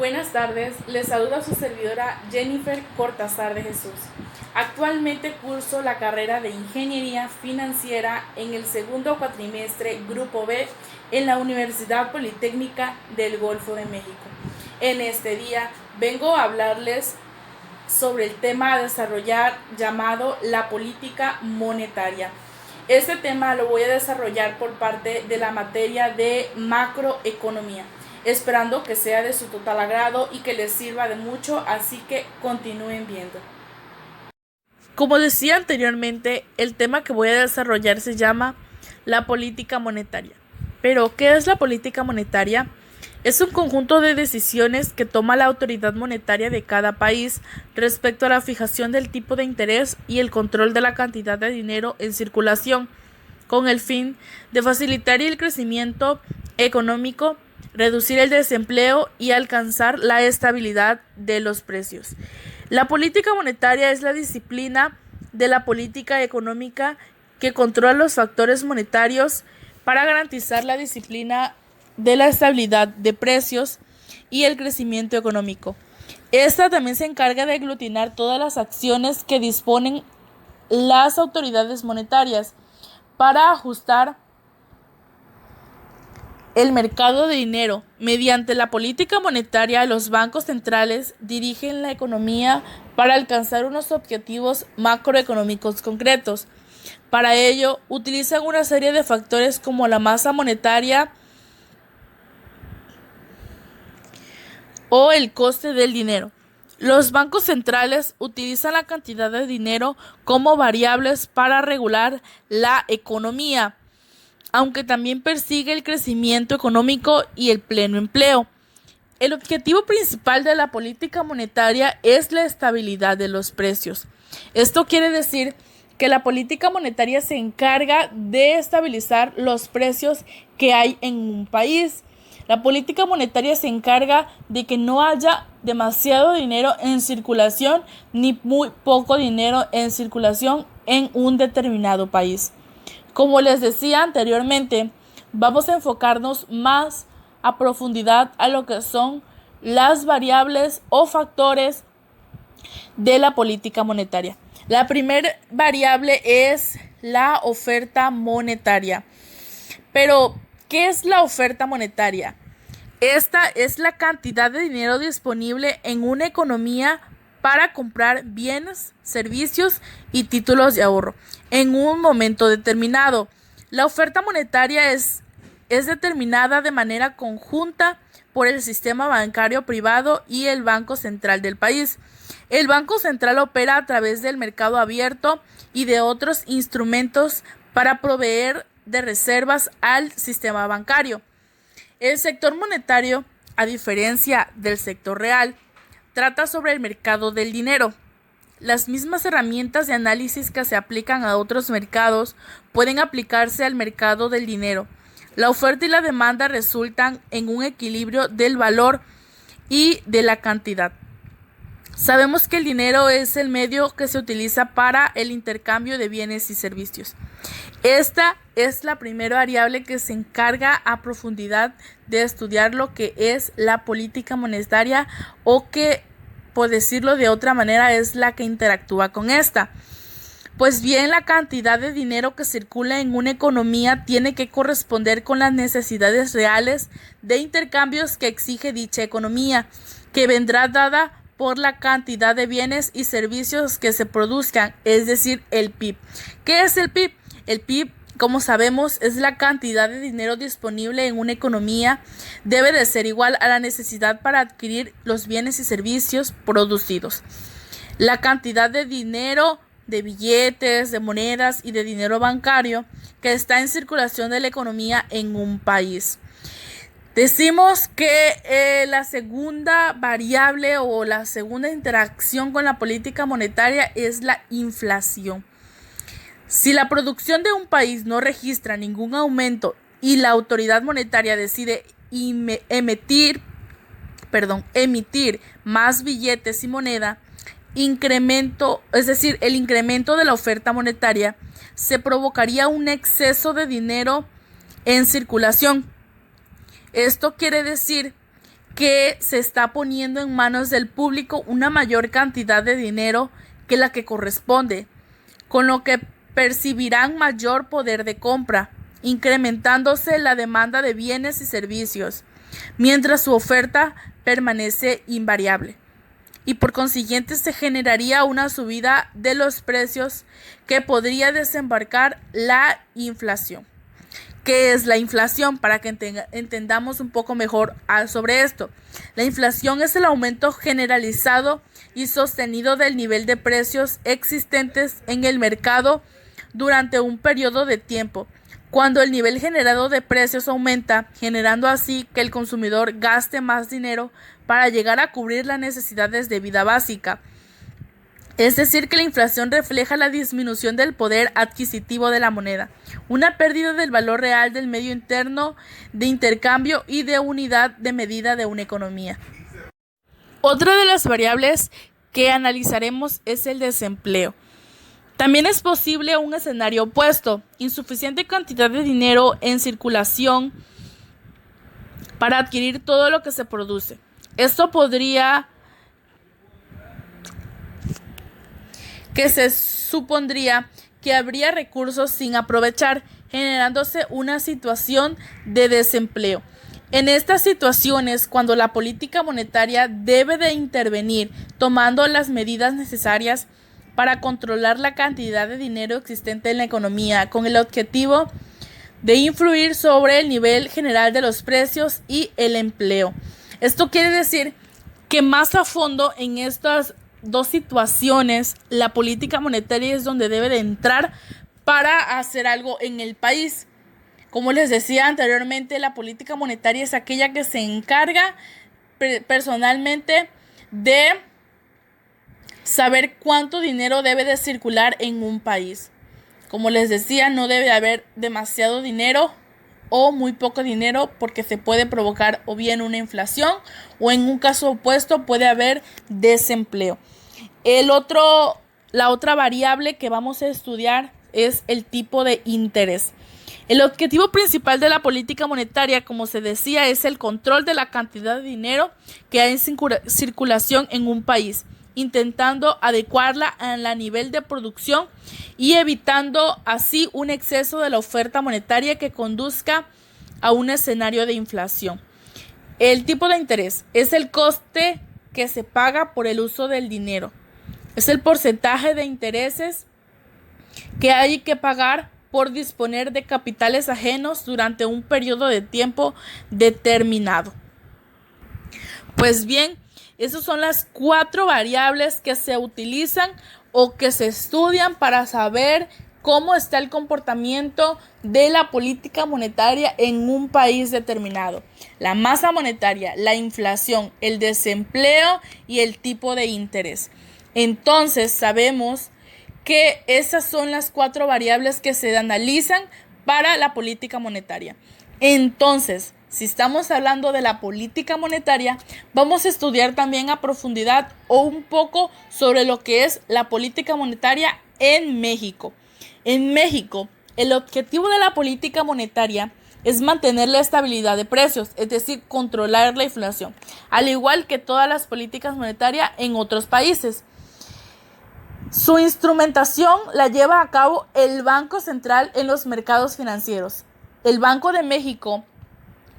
Buenas tardes, les saluda su servidora Jennifer Cortázar de Jesús. Actualmente curso la carrera de Ingeniería Financiera en el segundo cuatrimestre Grupo B en la Universidad Politécnica del Golfo de México. En este día vengo a hablarles sobre el tema a desarrollar llamado la política monetaria. Este tema lo voy a desarrollar por parte de la materia de macroeconomía, esperando que sea de su total agrado y que les sirva de mucho, así que continúen viendo. Como decía anteriormente, el tema que voy a desarrollar se llama la política monetaria. Pero, ¿qué es la política monetaria? Es un conjunto de decisiones que toma la autoridad monetaria de cada país respecto a la fijación del tipo de interés y el control de la cantidad de dinero en circulación, con el fin de facilitar el crecimiento económico, reducir el desempleo y alcanzar la estabilidad de los precios. La política monetaria es la disciplina de la política económica que controla los factores monetarios para garantizar la disciplina de la estabilidad de precios y el crecimiento económico. Esta también se encarga de aglutinar todas las acciones que disponen las autoridades monetarias para ajustar el mercado de dinero. Mediante la política monetaria, los bancos centrales dirigen la economía para alcanzar unos objetivos macroeconómicos concretos. Para ello, utilizan una serie de factores como la masa monetaria o el coste del dinero. Los bancos centrales utilizan la cantidad de dinero como variables para regular la economía, aunque también persigue el crecimiento económico y el pleno empleo. El objetivo principal de la política monetaria es la estabilidad de los precios. Esto quiere decir que la política monetaria se encarga de estabilizar los precios que hay en un país. La política monetaria se encarga de que no haya demasiado dinero en circulación ni muy poco dinero en circulación en un determinado país. Como les decía anteriormente, vamos a enfocarnos más a profundidad a lo que son las variables o factores de la política monetaria. La primera variable es la oferta monetaria. Pero, ¿qué es la oferta monetaria? Esta es la cantidad de dinero disponible en una economía para comprar bienes, servicios y títulos de ahorro en un momento determinado. La oferta monetaria es determinada de manera conjunta por el sistema bancario privado y el Banco Central del país. El Banco Central opera a través del mercado abierto y de otros instrumentos para proveer de reservas al sistema bancario. El sector monetario, a diferencia del sector real, trata sobre el mercado del dinero. Las mismas herramientas de análisis que se aplican a otros mercados pueden aplicarse al mercado del dinero. La oferta y la demanda resultan en un equilibrio del valor y de la cantidad. Sabemos que el dinero es el medio que se utiliza para el intercambio de bienes y servicios. Esta es la primera variable que se encarga a profundidad de estudiar lo que es la política monetaria, o que, por decirlo de otra manera, es la que interactúa con esta. Pues bien, la cantidad de dinero que circula en una economía tiene que corresponder con las necesidades reales de intercambios que exige dicha economía, que vendrá dada por la cantidad de bienes y servicios que se produzcan, es decir, el PIB. ¿Qué es el PIB? El PIB, como sabemos, es la cantidad de dinero disponible en una economía. Debe de ser igual a la necesidad para adquirir los bienes y servicios producidos. La cantidad de dinero, de billetes, de monedas y de dinero bancario que está en circulación de la economía en un país. Decimos que la segunda variable o la segunda interacción con la política monetaria es la inflación. Si la producción de un país no registra ningún aumento y la autoridad monetaria decide emitir más billetes y moneda, el incremento de la oferta monetaria, se provocaría un exceso de dinero en circulación. Esto quiere decir que se está poniendo en manos del público una mayor cantidad de dinero que la que corresponde, con lo que percibirán mayor poder de compra, incrementándose la demanda de bienes y servicios, mientras su oferta permanece invariable. Y por consiguiente se generaría una subida de los precios que podría desembarcar la inflación. ¿Qué es la inflación? Para que entendamos un poco mejor sobre esto. La inflación es el aumento generalizado y sostenido del nivel de precios existentes en el mercado durante un periodo de tiempo, cuando el nivel generado de precios aumenta, generando así que el consumidor gaste más dinero para llegar a cubrir las necesidades de vida básica. Es decir, que la inflación refleja la disminución del poder adquisitivo de la moneda, una pérdida del valor real del medio interno de intercambio y de unidad de medida de una economía. Otra de las variables que analizaremos es el desempleo. También es posible un escenario opuesto, insuficiente cantidad de dinero en circulación para adquirir todo lo que se produce. Esto podría que se supondría que habría recursos sin aprovechar, generándose una situación de desempleo. En estas situaciones, cuando la política monetaria debe de intervenir tomando las medidas necesarias para controlar la cantidad de dinero existente en la economía, con el objetivo de influir sobre el nivel general de los precios y el empleo. Esto quiere decir que más a fondo en estas dos situaciones, la política monetaria es donde debe de entrar para hacer algo en el país. Como les decía anteriormente, la política monetaria es aquella que se encarga personalmente de saber cuánto dinero debe de circular en un país. Como les decía, no debe de haber demasiado dinero o muy poco dinero, porque se puede provocar o bien una inflación o en un caso opuesto puede haber desempleo. La otra variable que vamos a estudiar es el tipo de interés. El objetivo principal de la política monetaria, como se decía, es el control de la cantidad de dinero que hay en circulación en un país, intentando adecuarla al nivel de producción y evitando así un exceso de la oferta monetaria que conduzca a un escenario de inflación. El tipo de interés es el coste que se paga por el uso del dinero. Es el porcentaje de intereses que hay que pagar por disponer de capitales ajenos durante un periodo de tiempo determinado. Pues bien, esas son las 4 variables que se utilizan o que se estudian para saber cómo está el comportamiento de la política monetaria en un país determinado. La masa monetaria, la inflación, el desempleo y el tipo de interés. Entonces sabemos que esas son las 4 variables que se analizan para la política monetaria. Entonces, si estamos hablando de la política monetaria, vamos a estudiar también a profundidad o un poco sobre lo que es la política monetaria en México. En México, el objetivo de la política monetaria es mantener la estabilidad de precios, es decir, controlar la inflación, al igual que todas las políticas monetarias en otros países. Su instrumentación la lleva a cabo el Banco Central en los mercados financieros. El Banco de México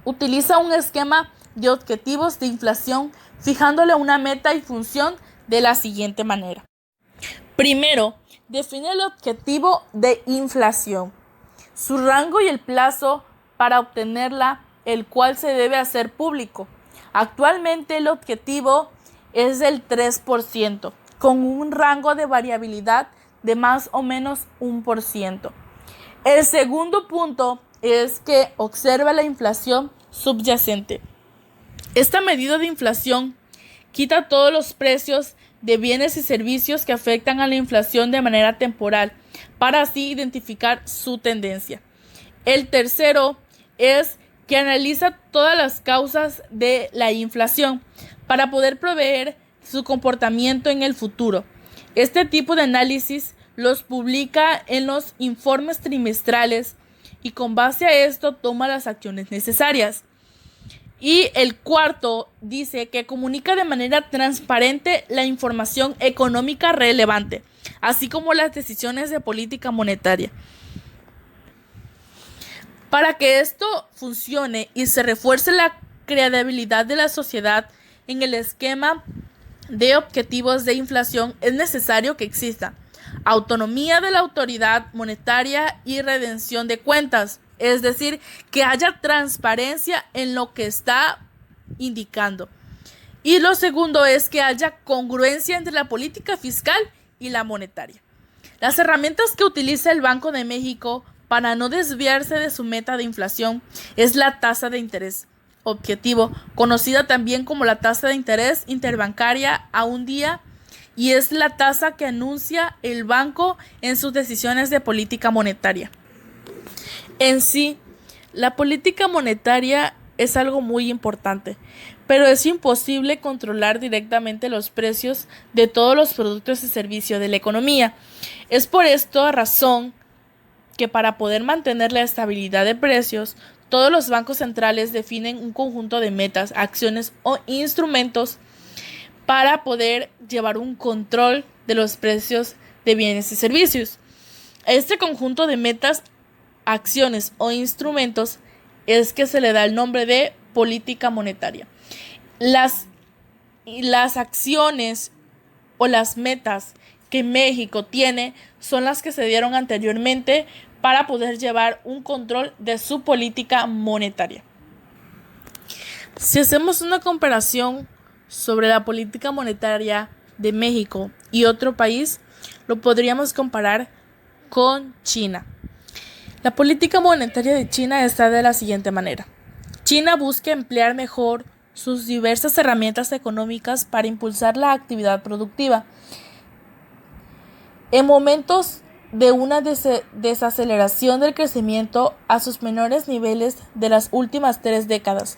utiliza un esquema de objetivos de inflación, fijándole una meta y función de la siguiente manera. Primero, define el objetivo de inflación, su rango y el plazo para obtenerla, el cual se debe hacer público. Actualmente el objetivo es del 3%, con un rango de variabilidad de más o menos 1%. El segundo punto es que observa la inflación subyacente. Esta medida de inflación quita todos los precios de bienes y servicios que afectan a la inflación de manera temporal, para así identificar su tendencia. El tercero es que analiza todas las causas de la inflación para poder prever su comportamiento en el futuro. Este tipo de análisis los publica en los informes trimestrales y con base a esto toma las acciones necesarias. Y el cuarto dice que comunica de manera transparente la información económica relevante, así como las decisiones de política monetaria. Para que esto funcione y se refuerce la credibilidad de la sociedad en el esquema de objetivos de inflación, es necesario que exista autonomía de la autoridad monetaria y rendición de cuentas, es decir, que haya transparencia en lo que está indicando. Y lo segundo es que haya congruencia entre la política fiscal y la monetaria. Las herramientas que utiliza el Banco de México para no desviarse de su meta de inflación es la tasa de interés objetivo, conocida también como la tasa de interés interbancaria a un día, y es la tasa que anuncia el banco en sus decisiones de política monetaria. En sí, la política monetaria es algo muy importante, pero es imposible controlar directamente los precios de todos los productos y servicios de la economía. Es por esta razón que para poder mantener la estabilidad de precios, todos los bancos centrales definen un conjunto de metas, acciones o instrumentos para poder llevar un control de los precios de bienes y servicios. Este conjunto de metas, acciones o instrumentos es que se le da el nombre de política monetaria. Las acciones o las metas que México tiene son las que se dieron anteriormente para poder llevar un control de su política monetaria. Si hacemos una comparación sobre la política monetaria de México y otro país, lo podríamos comparar con China. La política monetaria de China está de la siguiente manera. China busca emplear mejor sus diversas herramientas económicas para impulsar la actividad productiva. En momentos de una desaceleración del crecimiento a sus menores niveles de las últimas 3 décadas,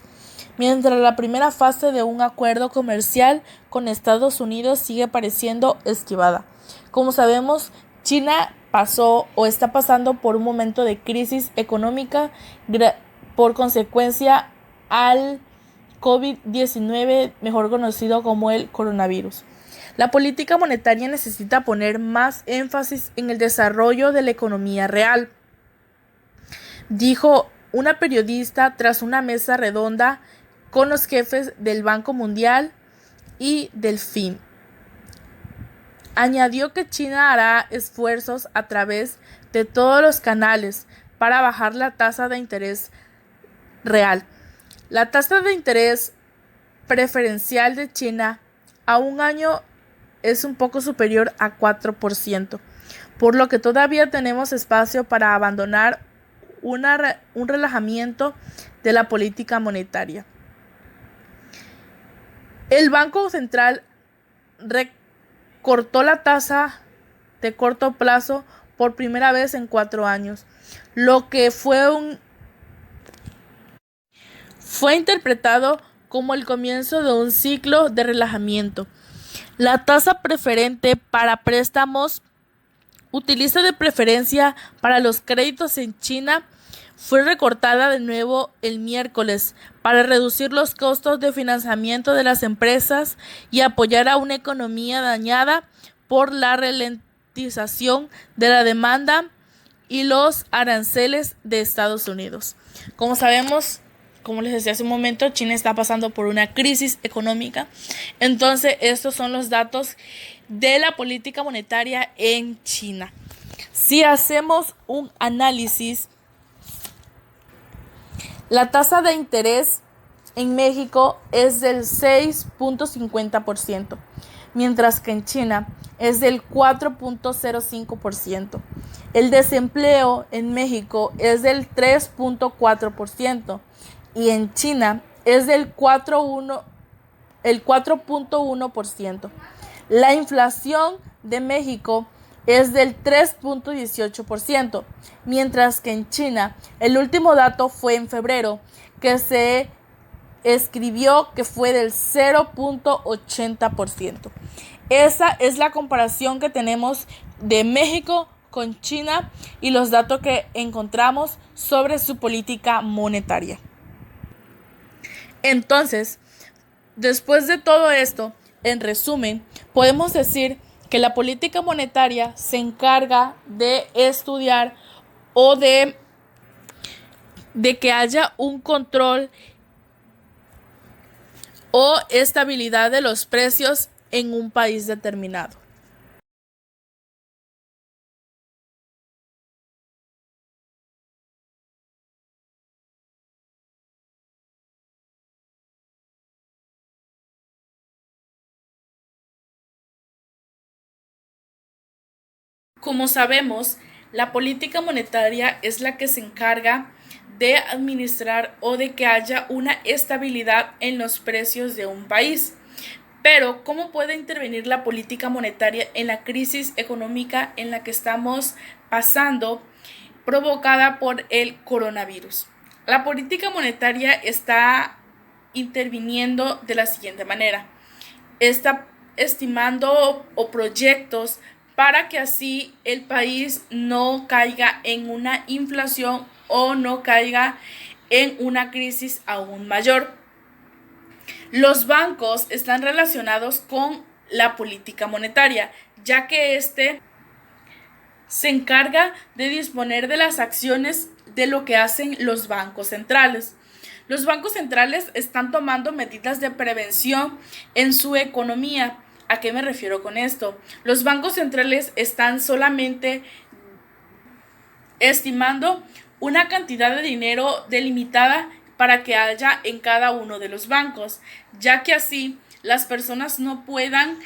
mientras la primera fase de un acuerdo comercial con Estados Unidos sigue pareciendo esquivada. Como sabemos, China pasó o está pasando por un momento de crisis económica por consecuencia al COVID-19, mejor conocido como el coronavirus. La política monetaria necesita poner más énfasis en el desarrollo de la economía real, dijo una periodista tras una mesa redonda con los jefes del Banco Mundial y del FMI. Añadió que China hará esfuerzos a través de todos los canales para bajar la tasa de interés real. La tasa de interés preferencial de China a un año es un poco superior a 4%, por lo que todavía tenemos espacio para abandonar un relajamiento de la política monetaria. El Banco Central recortó la tasa de corto plazo por primera vez en 4 años, lo que fue interpretado como el comienzo de un ciclo de relajamiento. La tasa preferente para préstamos, utilizada de preferencia para los créditos en China, fue recortada de nuevo el miércoles para reducir los costos de financiamiento de las empresas y apoyar a una economía dañada por la ralentización de la demanda y los aranceles de Estados Unidos. Como sabemos, como les decía hace un momento, China está pasando por una crisis económica. Entonces, estos son los datos de la política monetaria en China. Si hacemos un análisis, la tasa de interés en México es del 6.50%, mientras que en China es del 4.05%. El desempleo en México es del 3.4%. Y en China es del 4.1%. La inflación de México es del 3.18%, mientras que en China el último dato fue en febrero, que se escribió que fue del 0.80%. Esa es la comparación que tenemos de México con China y los datos que encontramos sobre su política monetaria. Entonces, después de todo esto, en resumen, podemos decir que la política monetaria se encarga de estudiar o de que haya un control o estabilidad de los precios en un país determinado. Como sabemos, la política monetaria es la que se encarga de administrar o de que haya una estabilidad en los precios de un país. Pero, ¿cómo puede intervenir la política monetaria en la crisis económica en la que estamos pasando, provocada por el coronavirus? La política monetaria está interviniendo de la siguiente manera. Está estimando o proyectos para que así el país no caiga en una inflación o no caiga en una crisis aún mayor. Los bancos están relacionados con la política monetaria, ya que se encarga de disponer de las acciones de lo que hacen los bancos centrales. Los bancos centrales están tomando medidas de prevención en su economía. ¿A qué me refiero con esto? Los bancos centrales están solamente estimando una cantidad de dinero delimitada para que haya en cada uno de los bancos, ya que así las personas no puedan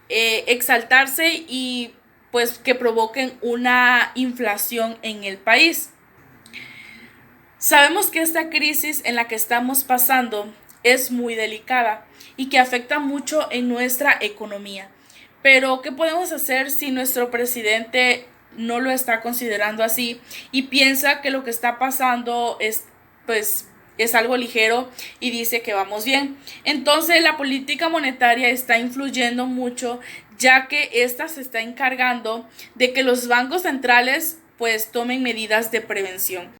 exaltarse y pues que provoquen una inflación en el país. Sabemos que esta crisis en la que estamos pasando es muy delicada y que afecta mucho en nuestra economía. Pero, ¿qué podemos hacer si nuestro presidente no lo está considerando así y piensa que lo que está pasando es algo ligero y dice que vamos bien? Entonces, la política monetaria está influyendo mucho, ya que ésta se está encargando de que los bancos centrales pues tomen medidas de prevención.